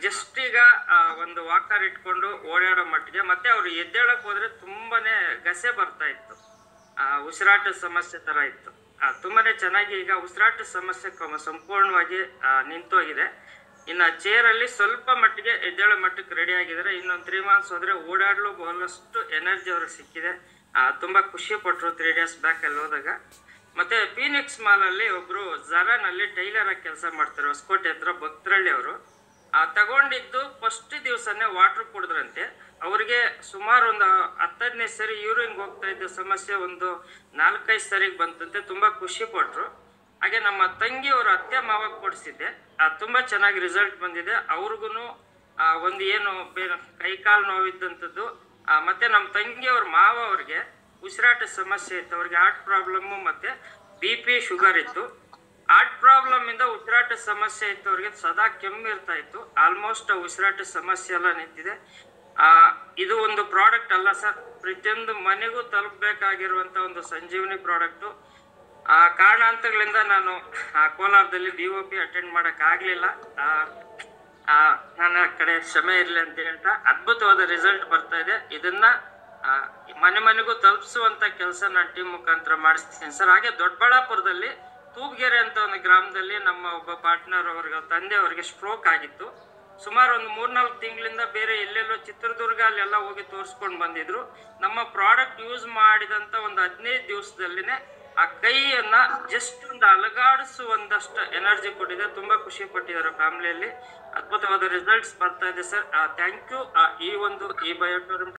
Just ಈಗ ಒಂದು walker ಇಟ್ಕೊಂಡು ಓಡಾಡೋ ಮಟ್ಟಿಗೆ, ಮತ್ತೆ ಅವ್ರು ಎದ್ದೇಳಕ್ ಹೋದ್ರೆ ತುಂಬಾನೇ ಗಸೆ ಬರ್ತಾ ಇತ್ತು, ಉಸಿರಾಟದ ಸಮಸ್ಯೆ ತರ ಇತ್ತು. ತುಂಬಾನೇ ಚೆನ್ನಾಗಿ ಈಗ ಉಸಿರಾಟದ ಸಮಸ್ಯೆ ಸಂಪೂರ್ಣವಾಗಿ ನಿಂತೋಗಿದೆ. ಇನ್ನು ಚೇರಲ್ಲಿ ಸ್ವಲ್ಪ ಮಟ್ಟಿಗೆ ಎದ್ದೇಳೋ ಮಟ್ಟಕ್ಕೆ ರೆಡಿ ಆಗಿದ್ದಾರೆ. ಇನ್ನೊಂದು 3 months ಹೋದ್ರೆ ಓಡಾಡಲು ಬಹಳಷ್ಟು ಎನರ್ಜಿ ಅವ್ರಿಗೆ ಸಿಕ್ಕಿದೆ. ತುಂಬಾ ಖುಷಿ ಪಟ್ರು 3 days ಬ್ಯಾಕ್ ಅಲ್ಲಿ ಹೋದಾಗ. ಮತ್ತೆ ಫೀನಿಕ್ಸ್ ಮಾಲ್ ಅಲ್ಲಿ ಒಬ್ರು ಜರಾನಲ್ಲಿ ಟೈಲರ್ ಆಗಿ ಕೆಲಸ ಮಾಡ್ತಾರೆ, ಹೊಸಕೋಟೆ ಹತ್ರ ಭಕ್ತರಳ್ಳಿ ಅವರು. ತಗೊಂಡಿದ್ದು ಫಸ್ಟ್ ದಿವಸನೇ ವಾಟರ್ ಕುಡಿದ್ರಂತೆ. ಅವ್ರಿಗೆ ಸುಮಾರು ಒಂದು 10-15 ಸರಿ ಯೂರಿನ್ ಹೋಗ್ತಾ ಇದ್ದ ಸಮಸ್ಯೆ ಒಂದು 4-5 ಸರಿಗೆ ಬಂತಂತೆ. ತುಂಬಾ ಖುಷಿ ಪಟ್ರು. ಹಾಗೆ ನಮ್ಮ ತಂಗಿ ಅವ್ರ ಅತ್ತೆ ಮಾವ ಕೊಡಿಸಿದ್ದೆ, ತುಂಬಾ ಚೆನ್ನಾಗಿ ರಿಸಲ್ಟ್ ಬಂದಿದೆ. ಅವ್ರಿಗೂ ಒಂದು ಏನು ಕೈಕಾಲು ನೋವಿದ್ದಂಥದ್ದು, ಮತ್ತೆ ನಮ್ಮ ತಂಗಿ ಅವ್ರ ಮಾವ ಅವ್ರಿಗೆ ಉಸಿರಾಟ ಸಮಸ್ಯೆ ಇತ್ತು. ಅವ್ರಿಗೆ ಹಾರ್ಟ್ ಪ್ರಾಬ್ಲಮ್ಮು ಮತ್ತೆ BP ಶುಗರ್ ಇತ್ತು. ಹಾರ್ಟ್ ಪ್ರಾಬ್ಲಮ್ ಇಂದ ಉಸಿರಾಟ ಸಮಸ್ಯೆ ಇತ್ತು. ಅವ್ರಿಗೆ ಸದಾ ಕೆಮ್ಮು ಇರ್ತಾ ಇತ್ತು. ಆಲ್ಮೋಸ್ಟ್ ಉಸಿರಾಟ ಸಮಸ್ಯೆ ಎಲ್ಲ ನಿಂತಿದೆ. ಇದು ಒಂದು ಪ್ರಾಡಕ್ಟ್ ಅಲ್ಲ ಸರ್, ಪ್ರತಿಯೊಂದು ಮನೆಗೂ ತಲುಪಬೇಕಾಗಿರುವಂತ ಒಂದು ಸಂಜೀವನಿ ಪ್ರಾಡಕ್ಟು. ಕಾರಣಾಂತರಗಳಿಂದ ನಾನು ಕೋಲಾರದಲ್ಲಿ BOP ಅಟೆಂಡ್ ಮಾಡಕ್ ಆಗ್ಲಿಲ್ಲ. ನನ್ನ ಕಡೆ ಕ್ಷಮೆ ಇರ್ಲಿ ಅಂತ ಹೇಳ್ತಾ, ಅದ್ಭುತವಾದ ರಿಸಲ್ಟ್ ಬರ್ತಾ ಇದೆ. ಇದನ್ನ ಮನೆ ಮನೆಗೂ ತಲುಪಿಸುವಂತ ಕೆಲಸ ನಾನು ಟೀಮ್ ಮುಖಾಂತರ ಮಾಡಿಸ್ತೀನಿ ಸರ್. ಹಾಗೆ ದೊಡ್ಡಬಳ್ಳಾಪುರದಲ್ಲಿ ತೂಬ್ಗೆರೆ ಅಂತ ಒಂದು ಗ್ರಾಮದಲ್ಲಿ ನಮ್ಮ ಒಬ್ಬ ಪಾರ್ಟ್ನರ್ ಅವ್ರಿಗೆ ತಂದೆ ಅವ್ರಿಗೆ ಸ್ಟ್ರೋಕ್ ಆಗಿತ್ತು. ಸುಮಾರು ಒಂದು 3-4 ತಿಂಗಳಿಂದ ಬೇರೆ ಎಲ್ಲೆಲ್ಲೋ ಚಿತ್ರದುರ್ಗ ಅಲ್ಲೆಲ್ಲ ಹೋಗಿ ತೋರಿಸ್ಕೊಂಡು ಬಂದಿದ್ರು. ನಮ್ಮ ಪ್ರಾಡಕ್ಟ್ ಯೂಸ್ ಮಾಡಿದಂತ ಒಂದು 15 ದಿವಸದಲ್ಲಿನೇ ಆ ಕೈಯನ್ನ ಜಸ್ಟ್ ಒಂದು ಅಲಗಾಡಿಸುವಂದಷ್ಟು ಎನರ್ಜಿ ಕೊಟ್ಟಿದೆ. ತುಂಬಾ ಖುಷಿ ಪಟ್ಟಿದ್ದಾರೆ ಫ್ಯಾಮಿಲಿಯಲ್ಲಿ. ಅದ್ಭುತವಾದ ರಿಸಲ್ಟ್ಸ್ ಬರ್ತಾ ಇದೆ ಸರ್. Thank you. ಈ ಬಯೋಟೋರಮ್